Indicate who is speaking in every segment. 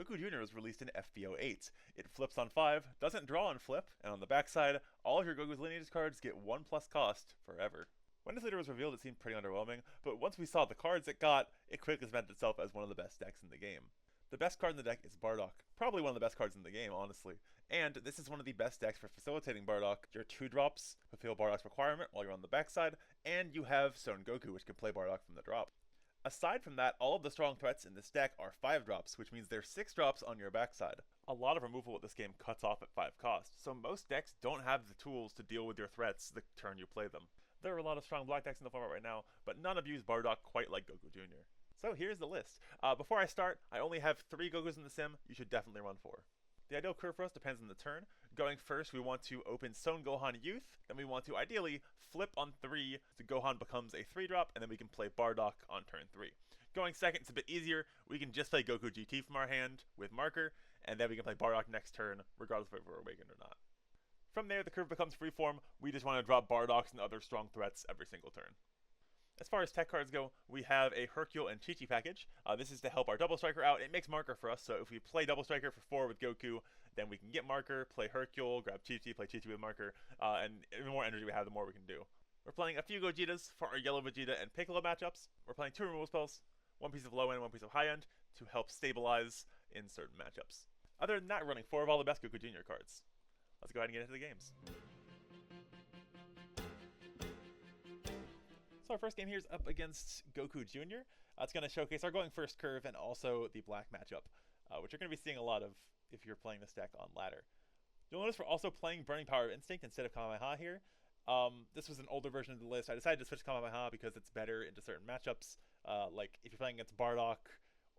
Speaker 1: Goku Jr. was released in FB08. It flips on 5, doesn't draw on flip, and on the backside, all of your Goku's lineage cards get 1+ cost forever. When this leader was revealed, it seemed pretty underwhelming, but once we saw the cards it got, it quickly cemented itself as one of the best decks in the game. The best card in the deck is Bardock, probably one of the best cards in the game, honestly. And this is one of the best decks for facilitating Bardock. Your 2-drops fulfill Bardock's requirement while you're on the backside, and you have Son Goku, which can play Bardock from the drop. Aside from that, all of the strong threats in this deck are 5-drops, which means there's 6 drops on your backside. A lot of removal with this game cuts off at 5 cost, so most decks don't have the tools to deal with your threats the turn you play them. There are a lot of strong black decks in the format right now, but none abuse Bardock quite like Goku Jr. So here's the list. Before I start, I only have 3 Gokus in the sim you should definitely run for. The ideal curve for us depends on the turn. Going first, we want to open Son Gohan Youth, then we want to ideally flip on 3 so Gohan becomes a 3-drop, and then we can play Bardock on turn 3. Going second, it's a bit easier. We can just play Goku GT from our hand with marker, and then we can play Bardock next turn, regardless of if we're awakened or not. From there, the curve becomes freeform. We just want to drop Bardocks and other strong threats every single turn. As far as tech cards go, we have a Hercule and Chi-Chi package. This is to help our Double Striker out. It makes marker for us, so if we play Double Striker for 4 with Goku, then we can get marker, play Hercule, grab Chi-Chi, play Chi-Chi with marker, and the more energy we have, the more we can do. We're playing a few Gogetas for our Yellow Vegeta and Piccolo matchups. We're playing 2 removal spells, 1 piece of low end, 1 piece of high end, to help stabilize in certain matchups. Other than that, we're running 4 of all the best Goku Jr. cards. Let's go ahead and get into the games. So our first game here is up against Goku Jr. It's going to showcase our going first curve and also the black matchup, which you're going to be seeing a lot of if you're playing this deck on ladder. You'll notice we're also playing Burning Power of Instinct instead of Kamehameha here. This was an older version of the list. I decided to switch Kamehameha because it's better into certain matchups. Like if you're playing against Bardock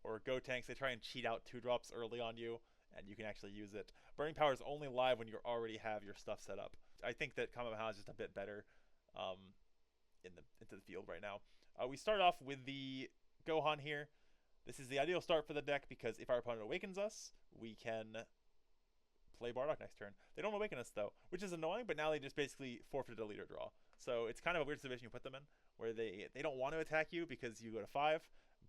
Speaker 1: or Gotenks, they try and cheat out 2-drops early on you, and you can actually use it. Burning Power is only live when you already have your stuff set up. I think that Kamehameha is just a bit better. Into the field right now. We start off with the Gohan here. This is the ideal start for the deck because if our opponent awakens us, we can play Bardock next turn. They don't awaken us though, which is annoying, but now they just basically forfeited a leader draw. So it's kind of a weird situation you put them in, where they don't want to attack you because you go to 5,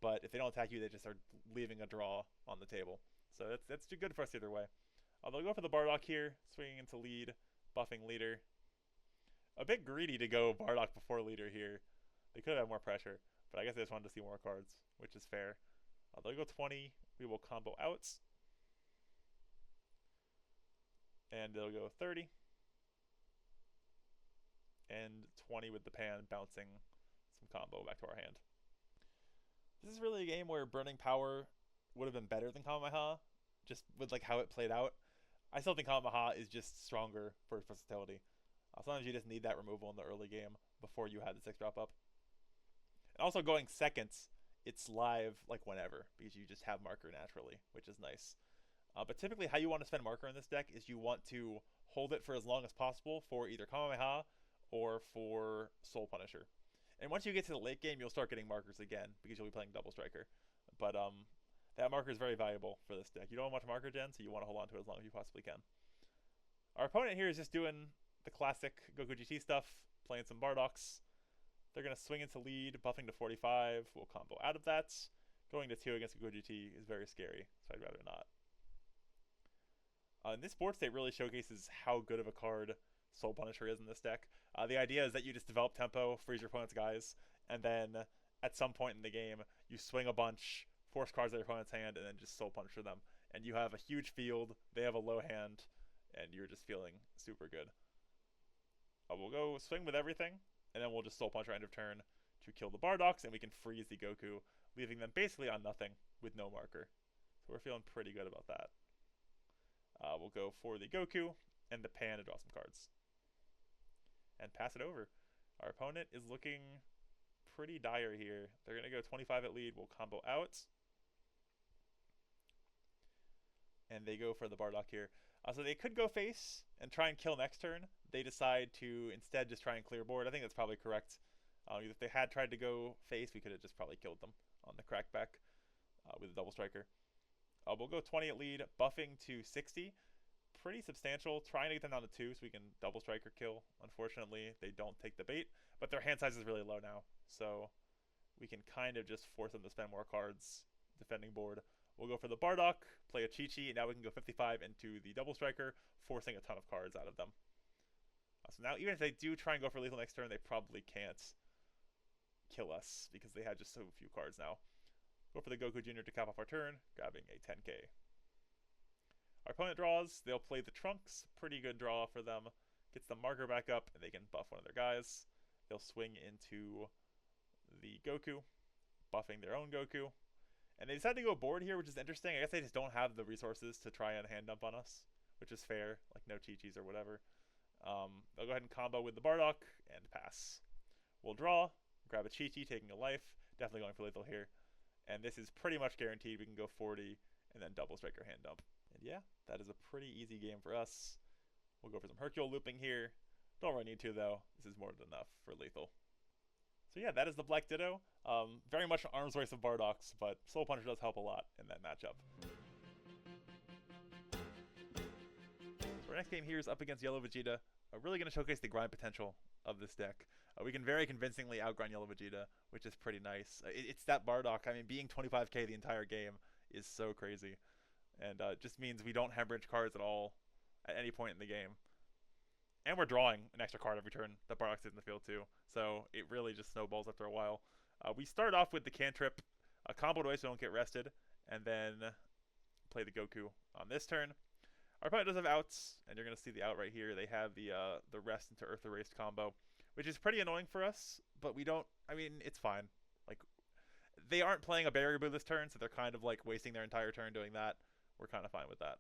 Speaker 1: but if they don't attack you, they just are leaving a draw on the table. So that's too good for us either way. They'll go for the Bardock here, swinging into lead, buffing leader. A bit greedy to go Bardock before leader here. They could have more pressure, but I guess they just wanted to see more cards, which is fair. They'll go 20. We will combo out. And they'll go 30. And 20 with the pan, bouncing some combo back to our hand. This is really a game where Burning Power would have been better than Kamehameha, just with like how it played out. I still think Kamehameha is just stronger for its versatility. Sometimes you just need that removal in the early game before you had the 6-drop up. And also going seconds, it's live like whenever, because you just have marker naturally, which is nice. But typically how you want to spend marker in this deck is you want to hold it for as long as possible for either Kamehameha or for Soul Punisher. And once you get to the late game, you'll start getting markers again, because you'll be playing Double Striker. But that marker is very valuable for this deck. You don't want much marker gen, so you want to hold on to it as long as you possibly can. Our opponent here is just doing the classic Goku GT stuff, playing some Bardocks. They're going to swing into lead, buffing to 45. We'll combo out of that. Going to 2 against Goku GT is very scary, so I'd rather not. And this board state really showcases how good of a card Soul Punisher is in this deck. The idea is that you just develop tempo, freeze your opponent's guys, and then at some point in the game, you swing a bunch, force cards out of your opponent's hand, and then just Soul Punisher them. And you have a huge field, they have a low hand, and you're just feeling super good. We'll go swing with everything, and then we'll just Soul Punch our end of turn to kill the Bardocks, and we can freeze the Goku, leaving them basically on nothing with no marker. So we're feeling pretty good about that. We'll go for the Goku and the pan to draw some cards. And pass it over. Our opponent is looking pretty dire here. They're going to go 25 at lead. We'll combo out. And they go for the Bardock here. So they could go face and try and kill next turn. They decide to instead just try and clear board. I think that's probably correct. If they had tried to go face, we could have just probably killed them on the crackback with a Double Striker. We'll go 20 at lead, buffing to 60. Pretty substantial. Trying to get them down to 2 so we can Double Striker kill. Unfortunately, they don't take the bait, but their hand size is really low now. So we can kind of just force them to spend more cards defending board We'll go for the Bardock, play a Chi-Chi, and now we can go 55 into the Double Striker, forcing a ton of cards out of them. So now even if they do try and go for lethal next turn, they probably can't kill us because they have just so few cards now. Go for the Goku Jr. to cap off our turn, grabbing a 10k. Our opponent draws, they'll play the Trunks, pretty good draw for them. Gets the marker back up, and they can buff one of their guys. They'll swing into the Goku, buffing their own Goku. And they decided to go board here, which is interesting. I guess they just don't have the resources to try and hand dump on us, which is fair, like no Chi-Chis or whatever. They'll go ahead and combo with the Bardock and pass. We'll draw, grab a Chi-Chi, taking a life, definitely going for lethal here. And this is pretty much guaranteed. We can go 40 and then double striker hand dump. And yeah, that is a pretty easy game for us. We'll go for some Hercule looping here. Don't really need to though. This is more than enough for lethal. So yeah, that is the Black Ditto. Very much an arms race of Bardocks, but Soul Puncher does help a lot in that matchup. So our next game here is up against Yellow Vegeta. Really going to showcase the grind potential of this deck. We can very convincingly outgrind Yellow Vegeta, which is pretty nice. It's that Bardock. I mean, being 25k the entire game is so crazy. And just means we don't hemorrhage cards at all at any point in the game. And we're drawing an extra card every turn that Bardock's in the field too. So it really just snowballs after a while. We start off with the cantrip, combo away so we don't get rested, and then play the Goku on this turn. Our opponent does have outs, and you're going to see the out right here. They have the rest into Earth Erased combo, which is pretty annoying for us, but we don't, I mean, it's fine. Like, they aren't playing a Barrier Blue this turn, so they're kind of like wasting their entire turn doing that. We're kind of fine with that.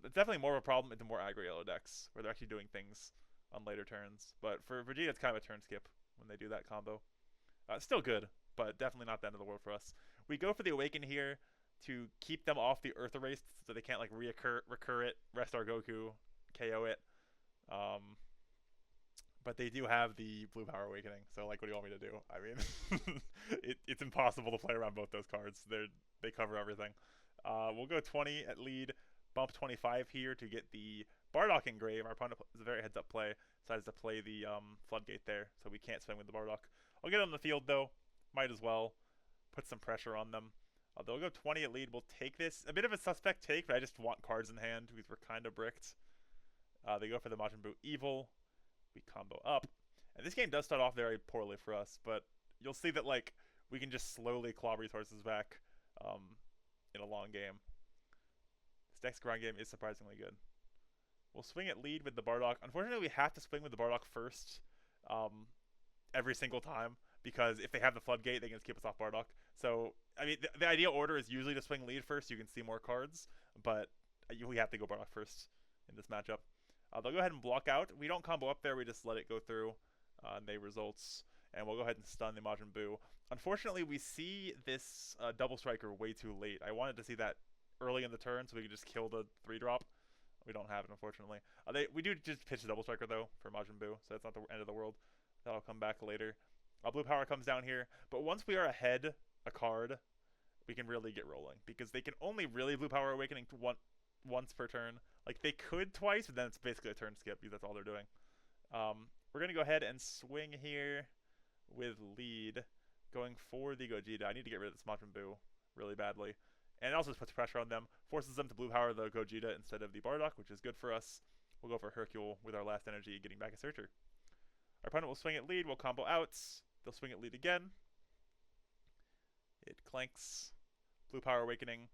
Speaker 1: It's definitely more of a problem in the more aggro yellow decks, where they're actually doing things on later turns. But for Vegeta, it's kind of a turn skip when they do that combo. Still good, but definitely not the end of the world for us. We go for the Awaken here to keep them off the Earth Erased, so they can't like recur it, rest our Goku, KO it. But they do have the Blue Power Awakening, so like, what do you want me to do? I mean, it's impossible to play around both those cards. They cover everything. We'll go 20 at lead, bump 25 here to get the Bardock engrave. Our opponent is a very heads-up play, decides to play the Floodgate there, so we can't swing with the Bardock. I'll get on the field though, might as well put some pressure on them. They'll go 20 at lead. We'll take this. A bit of a suspect take, but I just want cards in hand because we're kind of bricked. They go for the Majin Buu Evil. We combo up. And this game does start off very poorly for us, but you'll see that like we can just slowly claw resources back in a long game. This next grind game is surprisingly good. We'll swing at lead with the Bardock. Unfortunately, we have to swing with the Bardock first every single time, because if they have the Floodgate, they can skip us off Bardock. So, I mean, the ideal order is usually to swing lead first so you can see more cards, but we have to go Bardock first in this matchup. They'll go ahead and block out. We don't combo up there, we just let it go through, and they results, and we'll go ahead and stun the Majin Buu. Unfortunately, we see this double striker way too late. I wanted to see that early in the turn so we could just kill the 3-drop. We don't have it, unfortunately. We do just pitch the double striker, though, for Majin Buu, so that's not the end of the world. That'll come back later. Blue Power comes down here, but once we are ahead a card, we can really get rolling, because they can only really Blue Power Awakening once per turn. Like, they could twice, but then it's basically a turn skip, because that's all they're doing. We're going to go ahead and swing here with lead, going for the Gogeta. I need to get rid of this Majin Buu really badly. And it also just puts pressure on them, forces them to Blue Power the Gogeta instead of the Bardock, which is good for us. We'll go for Hercule with our last energy, getting back a Searcher. Our opponent will swing at lead, we'll combo outs. They'll swing at lead again. It clanks. Blue Power Awakening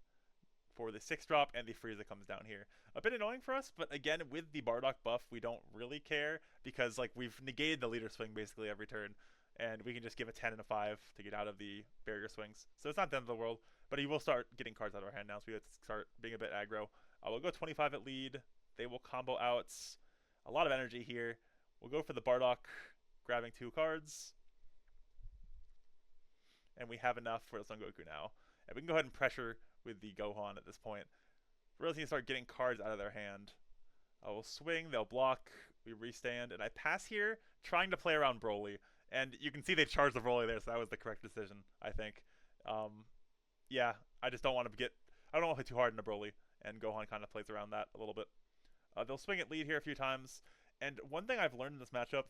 Speaker 1: for the 6-drop, and the Frieza comes down here. A bit annoying for us, but again, with the Bardock buff, we don't really care, because like we've negated the leader swing basically every turn, and we can just give a 10 and a 5 to get out of the barrier swings. So it's not the end of the world, but he will start getting cards out of our hand now, so we have to start being a bit aggro. We'll go 25 at lead. They will combo outs. A lot of energy here. We'll go for the Bardock, grabbing 2 cards. And we have enough for the Son Goku now. And we can go ahead and pressure with the Gohan at this point. We really need to start getting cards out of their hand. We'll swing, they'll block, we restand, and I pass here, trying to play around Broly. And you can see they charged the Broly there, so that was the correct decision, I think. Yeah, I just don't want to I don't want to play too hard into Broly, and Gohan kind of plays around that a little bit. They'll swing at lead here a few times, and one thing I've learned in this matchup,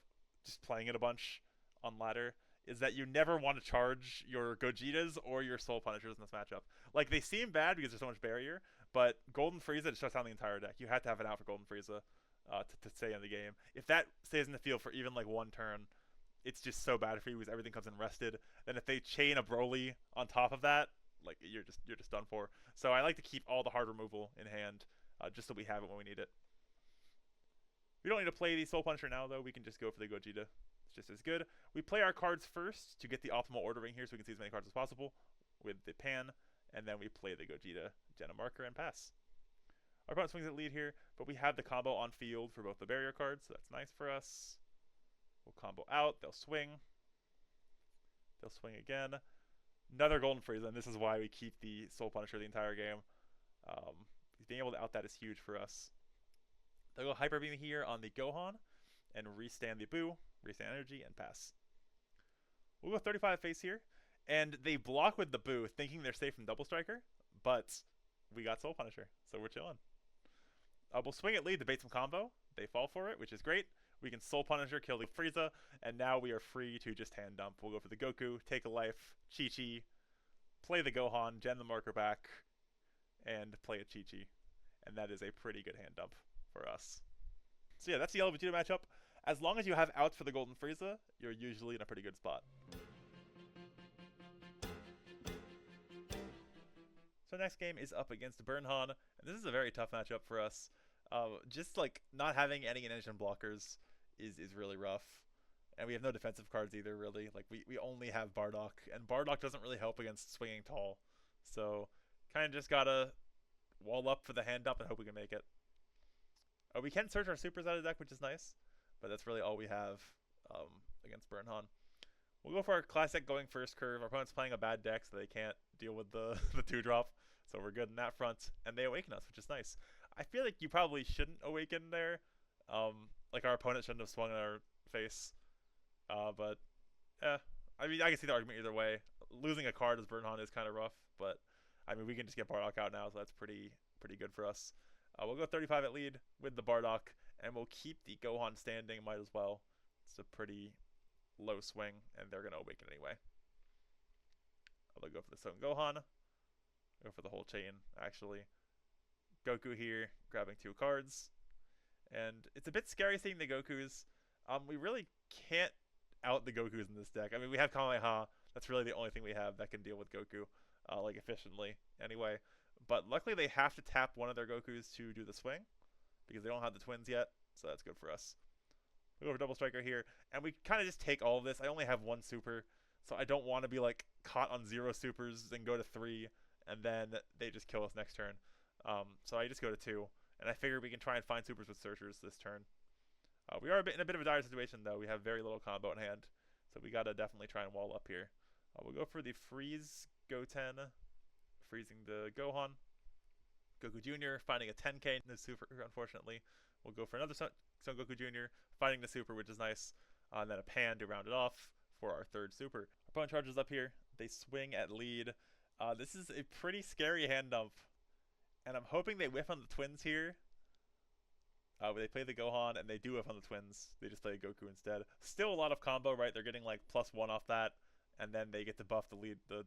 Speaker 1: just playing it a bunch on ladder, is that you never want to charge your Gogetas or your Soul Punishers in this matchup. Like, they seem bad because there's so much barrier, but Golden Frieza just shuts down the entire deck. You have to have it out for Golden Frieza to stay in the game. If that stays in the field for even like one turn, it's just so bad for you because everything comes in rested. Then if they chain a Broly on top of that, like you're just done for. So I like to keep all the hard removal in hand, just so we have it when we need it. We don't need to play the Soul Punisher now though. We can just go for the Gogeta. It's just as good. We play our cards first to get the optimal ordering here, so we can see as many cards as possible with the Pan, and then we play the Gogeta, Gen a marker, and pass. Our opponent swings at lead here, but we have the combo on field for both the barrier cards, so that's nice for us. We'll combo out. They'll swing. They'll swing again. Another Golden Frieza, and this is why we keep the Soul Punisher the entire game. Being able to out that is huge for us. They'll go Hyper Beam here on the Gohan, and restand the Boo, restand energy, and pass. We'll go 35 face here, and they block with the Boo, thinking they're safe from Double Striker, but we got Soul Punisher, so we're chilling. We'll swing at lead to bait some combo. They fall for it, which is great. We can Soul Punisher, kill the Frieza, and now we are free to just hand dump. We'll go for the Goku, take a life, Chi-Chi, play the Gohan, gen the marker back, and play a Chi-Chi. And that is a pretty good hand dump for us. So yeah, that's the Yellow Vegeta matchup. As long as you have outs for the Golden Frieza, you're usually in a pretty good spot. So next game is up against Burnhan, and this is a very tough matchup for us. Just like not having any engine blockers is really rough, and we have no defensive cards either. Really, like we only have Bardock, and Bardock doesn't really help against swinging tall. So kind of just gotta wall up for the hand up and hope we can make it. We can search our supers out of the deck, which is nice, but that's really all we have against Burnhan. We'll go for our classic going first curve. Our opponent's playing a bad deck, so they can't deal with the 2-drop. So we're good in that front, and they awaken us, which is nice. I feel like you probably shouldn't awaken there. Like our opponent shouldn't have swung in our face. But I mean, I can see the argument either way. Losing a card as Burnhan is kind of rough, but I mean, we can just get Bardock out now, so that's pretty good for us. We'll go 35 at lead with the Bardock, and we'll keep the Gohan standing. Might as well. It's a pretty low swing, and they're gonna awaken anyway. I'll go for the Son Gohan. Go for the whole chain, actually. Goku here, grabbing 2 cards. And it's a bit scary seeing the Gokus. We really can't out the Gokus in this deck. I mean, we have Kamehameha. That's really the only thing we have that can deal with Goku, like, efficiently, anyway. But luckily they have to tap one of their Gokus to do the swing, because they don't have the twins yet, so that's good for us. We go over Double Striker here, and we kind of just take all of this. I only have 1 super, so I don't want to be, like, caught on 0 supers and go to 3, and then they just kill us next turn. So I just go to 2, and I figure we can try and find supers with searchers this turn. We are in a bit of a dire situation, though. We have very little combo in hand, so we gotta definitely try and wall up here. We'll go for the Freeze Goten, freezing the Gohan. Goku Jr. finding a 10k in the super, unfortunately. We'll go for another Son Goku Jr. finding the super, which is nice, and then a Pan to round it off for our 3rd super. Our opponent charges up here. They swing at lead. This is a pretty scary hand dump, and I'm hoping they whiff on the twins here. They play the Gohan, and they do whiff on the twins. They just play Goku instead. Still a lot of combo, right? They're getting like +1 off that, and then they get to buff the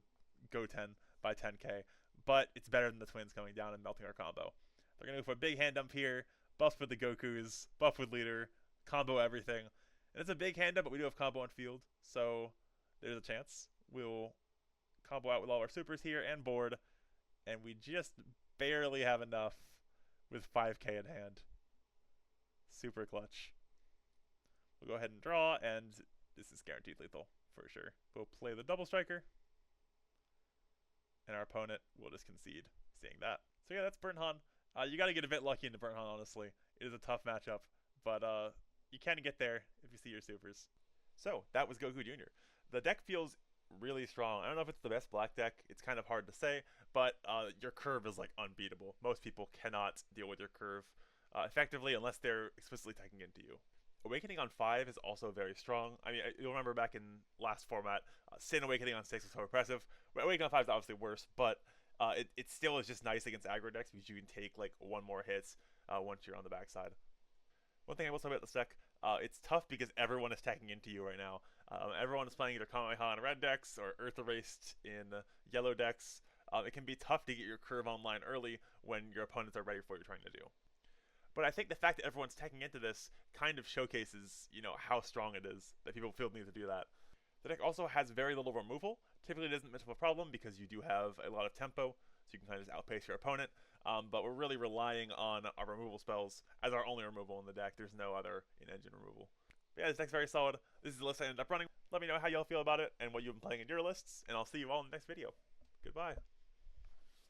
Speaker 1: Goten by 10k. But it's better than the twins coming down and melting our combo. They're going to go for a big hand dump here. Buff with the Gokus, buff with leader, combo everything. And it's a big hand dump, but we do have combo on field, so there's a chance. We'll combo out with all our supers here and board, and we just barely have enough with 5k in hand. Super clutch. We'll go ahead and draw, and this is guaranteed lethal for sure. We'll play the Double Striker, and our opponent will just concede, seeing that. So yeah, that's Burnhan. You got to get a bit lucky into Burnhan, honestly. It is a tough matchup, but you can get there if you see your supers. So that was Goku Jr. The deck feels really strong. I don't know if it's the best black deck. It's kind of hard to say, but your curve is like unbeatable. Most people cannot deal with your curve effectively unless they're explicitly taking into you. Awakening on 5 is also very strong. I mean, you'll remember back in last format, Sin Awakening on 6 was so oppressive. Awakening on 5 is obviously worse, but it still is just nice against aggro decks because you can take like 1 more hits once you're on the backside. One thing I will say about this deck, it's tough because everyone is tagging into you right now. Everyone is playing either Kamehameha in red decks or Earth Erased in yellow decks. It can be tough to get your curve online early when your opponents are ready for what you're trying to do. But I think the fact that everyone's taking into this kind of showcases, how strong it is that people feel the need to do that. The deck also has very little removal. Typically it isn't much of a problem because you do have a lot of tempo, so you can kind of just outpace your opponent. But we're really relying on our removal spells as our only removal in the deck. There's no other in-engine removal. But yeah, this deck's very solid. This is the list I ended up running. Let me know how y'all feel about it and what you've been playing in your lists, and I'll see you all in the next video. Goodbye.